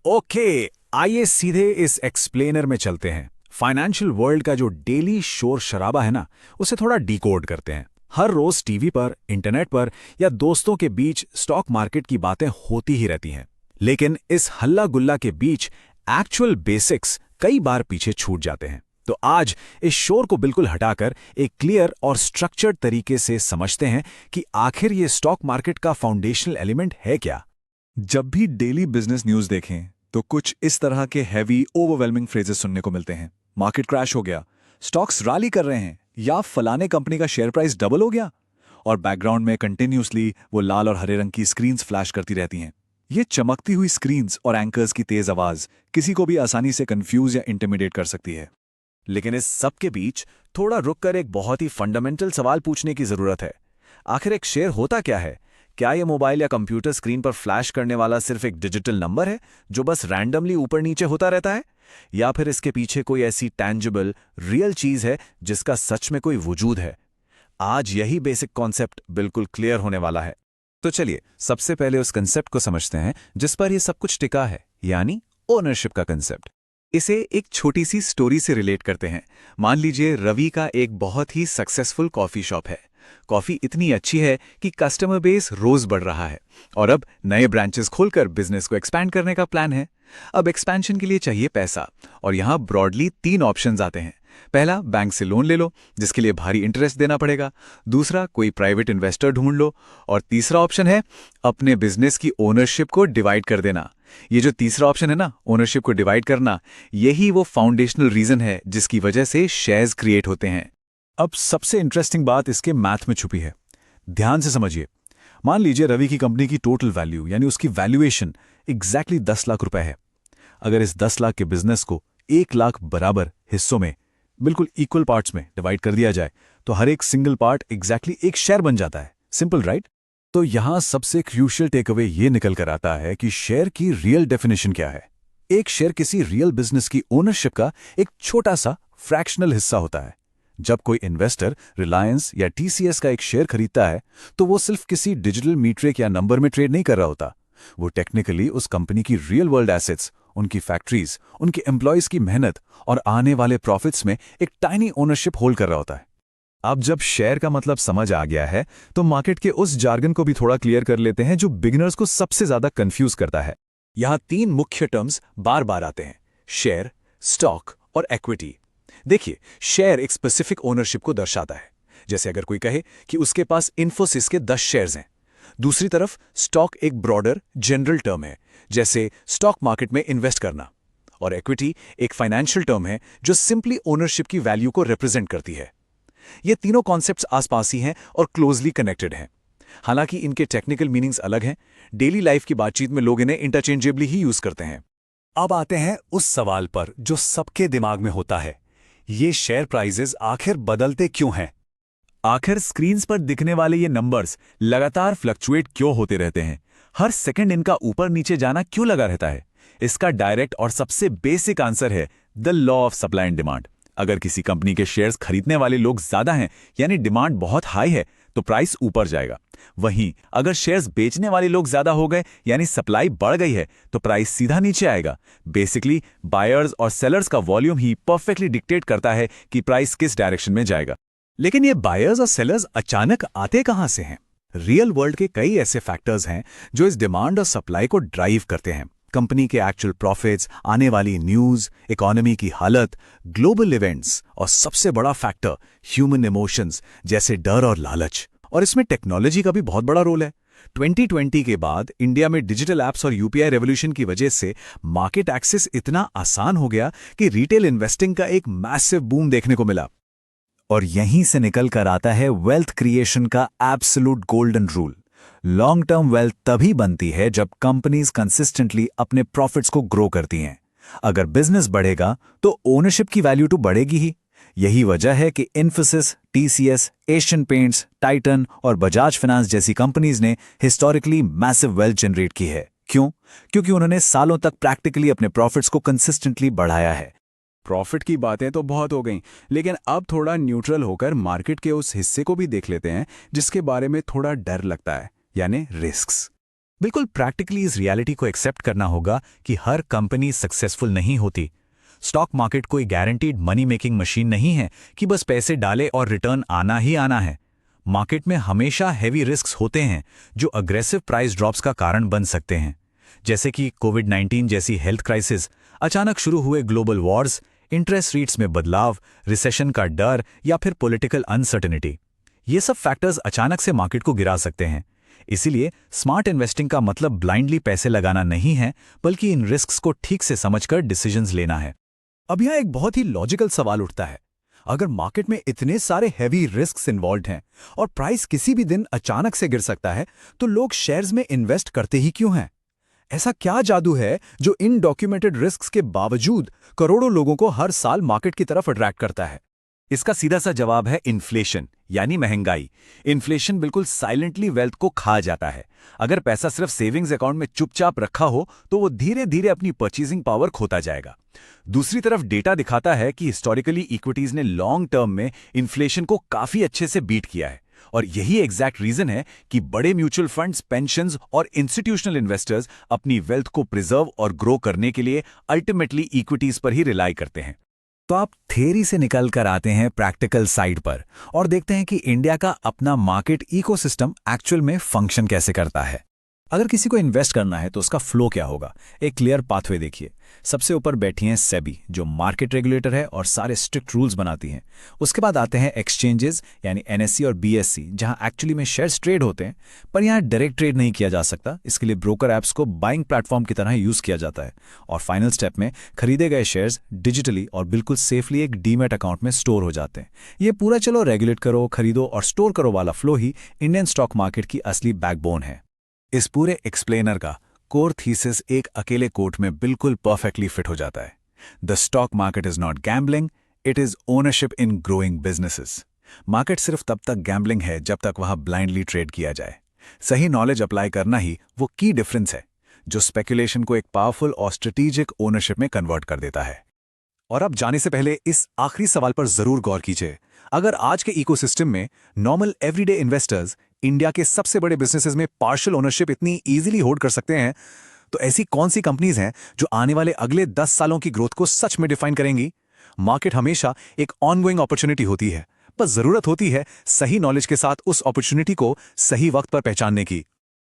Okay, आइए सीधे इस एक्सप्लेनर में चलते हैं। फाइनेंशियल वर्ल्ड का जो डेली शोर शराबा है ना, उसे थोड़ा डिकोड करते हैं। हर रोज टीवी पर, इंटरनेट पर या दोस्तों के बीच स्टॉक मार्केट की बातें होती ही रहती हैं। लेकिन इस हल्ला गुल्ला के बीच एक्चुअल बेसिक्स कई बार पीछे छूट जाते हैं। तो आज इस शोर को बिल्कुल हटाकर एक क्लियर और स्ट्रक्चर्ड तरीके से समझते हैं कि आखिर ये स्टॉक मार्केट का फाउंडेशनल एलिमेंट है क्या। जब भी डेली बिजनेस न्यूज़ देखें तो कुछ इस तरह के हैवी ओवरवेलमिंग फ्रेजेस सुनने को मिलते हैं। मार्केट क्रैश हो गया, स्टॉक्स रैली कर रहे हैं, या फलाने कंपनी का शेयर प्राइस डबल हो गया। और बैकग्राउंड में कंटिन्यूसली वो लाल और हरे रंग की स्क्रीन्स फ्लैश करती रहती हैं। ये चमकती हुई स्क्रीन्स और एंकर्स की तेज आवाज किसी को भी आसानी से कंफ्यूज या इंटिमिडेट कर सकती है। लेकिन इस सब के बीच थोड़ा रुककर एक बहुत ही फंडामेंटल सवाल पूछने की जरूरत है। आखिर एक शेयर होता क्या है? क्या यह मोबाइल या कंप्यूटर स्क्रीन पर फ्लैश करने वाला सिर्फ एक डिजिटल नंबर है जो बस रैंडमली ऊपर नीचे होता रहता है, या फिर इसके पीछे कोई ऐसी टैंजिबल रियल चीज है जिसका सच में कोई वजूद है? आज यही बेसिक कॉन्सेप्ट बिल्कुल क्लियर होने वाला है। तो चलिए सबसे पहले उस कंसेप्ट को समझते हैं जिस पर यह सब कुछ टिका है, यानी ओनरशिप का कंसेप्ट। इसे एक छोटी सी स्टोरी से रिलेट करते हैं। मान लीजिए रवि का एक बहुत ही सक्सेसफुल कॉफी शॉप है। कॉफी इतनी अच्छी है कि कस्टमर बेस रोज बढ़ रहा है और अब नए ब्रांचेस खोलकर बिजनेस को एक्सपैंड करने का प्लान है। अब एक्सपेंशन के लिए चाहिए पैसा और यहाँ ब्रॉडली 3 ऑप्शंस आते हैं। पहला, बैंक से लोन ले लो जिसके लिए भारी इंटरेस्ट देना पड़ेगा। दूसरा, कोई प्राइवेट इन्वेस्टर ढूंढ लो। और तीसरा ऑप्शन है अपने बिजनेस की ओनरशिप को डिवाइड कर देना। ये जो तीसरा ऑप्शन है ना, ओनरशिप को डिवाइड करना, यही वो फाउंडेशनल रीजन है जिसकी वजह से शेयर्स क्रिएट होते हैं। अब सबसे इंटरेस्टिंग बात इसके मैथ में छुपी है। ध्यान से समझिए। मान लीजिए रवि की कंपनी की टोटल वैल्यू यानी उसकी वैल्यूएशन एग्जैक्टली 10 लाख रुपए है। अगर इस 10 लाख के बिजनेस को 1 लाख बराबर हिस्सों में बिल्कुल इक्वल पार्ट्स में डिवाइड कर दिया जाए तो हर एक सिंगल पार्ट एग्जैक्टली एक शेयर बन जाता है। Simple, right? तो यहां सबसे क्रूशियल टेकअवे ये निकल कर आता है कि शेयर की रियल डेफिनेशन क्या है। एक शेयर किसी रियल बिजनेस की ओनरशिप का एक छोटा सा फ्रैक्शनल हिस्सा होता है। जब कोई इन्वेस्टर रिलायंस या टीसीएस का एक शेयर खरीदता है तो वो सिर्फ किसी डिजिटल मीट्रिक या नंबर में ट्रेड नहीं कर रहा होता। वो टेक्निकली उस कंपनी की रियल वर्ल्ड एसेट्स, उनकी फैक्ट्रीज, उनके एम्प्लॉयज की मेहनत और आने वाले प्रॉफिट्स में एक टाइनी ओनरशिप होल्ड कर रहा होता है। अब जब शेयर का मतलब समझ आ गया है तो मार्केट के उस जार्गन को भी थोड़ा क्लियर कर लेते हैं जो बिगिनर्स को सबसे ज्यादा कंफ्यूज करता है। यहां 3 मुख्य टर्म्स बार बार आते हैं: शेयर, स्टॉक और इक्विटी। देखिए, शेयर एक स्पेसिफिक ओनरशिप को दर्शाता है। जैसे अगर कोई कहे कि उसके पास इन्फोसिस के 10 शेयर्स हैं। दूसरी तरफ स्टॉक एक ब्रॉडर जनरल टर्म है, जैसे स्टॉक मार्केट में इन्वेस्ट करना। और इक्विटी एक फाइनेंशियल टर्म है जो सिंपली ओनरशिप की वैल्यू को रिप्रेजेंट करती है। ये तीनों कॉन्सेप्ट्स आसपास ही हैं और क्लोजली कनेक्टेड हैं। हालांकि इनके टेक्निकल मीनिंग्स अलग हैं। डेली लाइफ की बातचीत में लोग इन्हें इंटरचेंजेबली ही यूज करते हैं। अब आते हैं उस सवाल पर जो सबके दिमाग में होता है, ये शेयर प्राइसेस आखिर बदलते क्यों हैं? आखिर स्क्रीन्स पर दिखने वाले ये नंबर्स लगातार फ्लक्चुएट क्यों होते रहते हैं? हर सेकंड इनका ऊपर नीचे जाना क्यों लगा रहता है? इसका डायरेक्ट और सबसे बेसिक आंसर है the law of supply and demand. अगर किसी कंपनी के शेयर्स खरीदने वाले लोग ज्यादा हैं, यानी डिमांड बहुत हाई है, तो प्राइस ऊपर जाएगा। वहीं अगर शेयर्स बेचने वाले लोग ज्यादा हो गए, यानी सप्लाई बढ़ गई है, तो प्राइस सीधा नीचे आएगा। बेसिकली बायर्स और सेलर्स का वॉल्यूम ही परफेक्टली डिक्टेट करता है कि प्राइस किस डायरेक्शन में जाएगा। लेकिन ये बायर्स और सेलर्स अचानक आते कहां से हैं? रियल वर्ल्ड के कई ऐसे फैक्टर्स हैं जो इस डिमांड और सप्लाई को ड्राइव करते हैं। कंपनी के एक्चुअल प्रॉफिट्स, आने वाली न्यूज, इकोनॉमी की हालत, ग्लोबल इवेंट्स और सबसे बड़ा फैक्टर ह्यूमन इमोशंस जैसे डर और लालच। और इसमें टेक्नोलॉजी का भी बहुत बड़ा रोल है। 2020 के बाद इंडिया में डिजिटल एप्स और यूपीआई रेवोल्यूशन की वजह से मार्केट एक्सेस इतना आसान हो गया कि रिटेल इन्वेस्टिंग का एक मैसिव बूम देखने को मिला। और यहीं से निकल कर आता है वेल्थ क्रिएशन का absolute golden rule. Long term wealth तभी बनती है जब कंपनीज कंसिस्टेंटली अपने प्रॉफिट्स को ग्रो करती हैं। अगर बिजनेस बढ़ेगा तो ओनरशिप की वैल्यू तो बढ़ेगी ही। यही वजह है कि Infosys, TCS, Asian paints, Titan और बजाज फाइनेंस जैसी कंपनीज ने हिस्टोरिकली मैसिव वेल्थ जनरेट की है। क्यों? क्योंकि उन्होंने सालों तक प्रैक्टिकली अपने प्रॉफिट्स को कंसिस्टेंटली बढ़ाया है। प्रॉफिट की बातें तो बहुत हो गईं, लेकिन अब थोड़ा न्यूट्रल होकर मार्केट के उस हिस्से को भी देख लेते हैं जिसके बारे में थोड़ा डर लगता है, यानी रिस्क्स। बिल्कुल प्रैक्टिकली इस रियलिटी को एक्सेप्ट करना होगा कि हर कंपनी सक्सेसफुल नहीं होती। स्टॉक मार्केट कोई गारंटीड मनी मेकिंग मशीन नहीं है कि बस पैसे डाले और रिटर्न आना ही आना है। मार्केट में हमेशा हेवी रिस्क्स होते हैं जो अग्रेसिव प्राइस ड्रॉप्स का कारण बन सकते हैं, जैसे कि कोविड-19 जैसी हेल्थ क्राइसिस, अचानक शुरू हुए ग्लोबल वॉर्स, इंटरेस्ट रेट्स में बदलाव, रिसेशन का डर या फिर पॉलिटिकल अनसर्टेनिटी। ये सब फैक्टर्स अचानक से मार्केट को गिरा सकते हैं। इसीलिए स्मार्ट इन्वेस्टिंग का मतलब ब्लाइंडली पैसे लगाना नहीं है, बल्कि इन रिस्क्स को ठीक से समझकर डिसीजंस लेना है। अब यहाँ एक बहुत ही लॉजिकल सवाल उठता है, अगर मार्केट में इतने सारे हैवी रिस्क्स इन्वॉल्व हैं और प्राइस किसी भी दिन अचानक से गिर सकता है, तो लोग शेयर्स में इन्वेस्ट करते ही क्यों हैं? ऐसा क्या जादू है जो इन डॉक्यूमेंटेड रिस्क्स के बावजूद करोड़ों लोगों को हर साल मार्केट की तरफ अट्रैक्ट करता है? इसका सीधा सा जवाब है इन्फ्लेशन, यानी महंगाई। इन्फ्लेशन बिल्कुल साइलेंटली वेल्थ को खा जाता है। अगर पैसा सिर्फ सेविंग्स अकाउंट में चुपचाप रखा हो तो वो धीरे धीरे अपनी परचेजिंग पावर खोता जाएगा। दूसरी तरफ डेटा दिखाता है कि हिस्टोरिकली इक्विटीज ने लॉन्ग टर्म में इन्फ्लेशन को काफी अच्छे से बीट किया है, और यही एग्जैक्ट रीजन है कि बड़े म्यूचुअल फंड्स, पेंशन्स और इंस्टीट्यूशनल इन्वेस्टर्स अपनी वेल्थ को प्रिजर्व और ग्रो करने के लिए अल्टीमेटली इक्विटीज पर ही रिलाई करते हैं। तो आप थ्योरी से निकल कर आते हैं प्रैक्टिकल साइड पर और देखते हैं कि इंडिया का अपना मार्केट इकोसिस्टम एक्चुअल में फंक्शन कैसे करता है। अगर किसी को इन्वेस्ट करना है तो उसका फ्लो क्या होगा? एक क्लियर पाथवे देखिए। सबसे ऊपर बैठी हैं सेबी, जो मार्केट रेगुलेटर है और सारे स्ट्रिक्ट रूल्स बनाती हैं। उसके बाद आते हैं एक्सचेंजेस यानी एनएससी और बीएससी, जहां एक्चुअली में शेयर्स ट्रेड होते हैं, पर यहां डायरेक्ट ट्रेड नहीं किया जा सकता। इसके लिए ब्रोकर ऐप्स को बाइंग प्लेटफॉर्म की तरह यूज किया जाता है। और फाइनल स्टेप में खरीदे गए शेयर्स डिजिटली और बिल्कुल सेफली एक डीमैट अकाउंट में स्टोर हो जाते हैं। ये पूरा चलो रेगुलेट करो, खरीदो और स्टोर करो वाला फ्लो ही इंडियन स्टॉक मार्केट की असली बैकबोन है। इस पूरे एक्सप्लेनर का कोर थीसिस एक अकेले कोट में बिल्कुल परफेक्टली फिट हो जाता है। The stock market is not gambling, it is ownership in growing businesses. Market सिर्फ तब तक गैम्बलिंग है जब तक वहां ब्लाइंडली ट्रेड किया जाए। सही नॉलेज अप्लाई करना ही वो की डिफरेंस है जो स्पेकुलेशन को एक पावरफुल और स्ट्रेटेजिक ओनरशिप में कन्वर्ट कर देता है। और अब जाने से पहले इस आखिरी सवाल पर जरूर गौर कीजिए। अगर आज के इकोसिस्टम में नॉर्मल एवरीडे इन्वेस्टर्स इंडिया के सबसे बड़े बिजनेसेस में पार्शियल ओनरशिप इतनी इजीली होल्ड कर सकते हैं, तो ऐसी कौन सी कंपनीज हैं जो आने वाले अगले 10 सालों की ग्रोथ को सच में डिफाइन करेंगी? मार्केट हमेशा एक ऑनगोइंग अपॉर्चुनिटी होती है, बस जरूरत होती है सही नॉलेज के साथ उस अपॉर्चुनिटी को सही वक्त पर पहचानने की।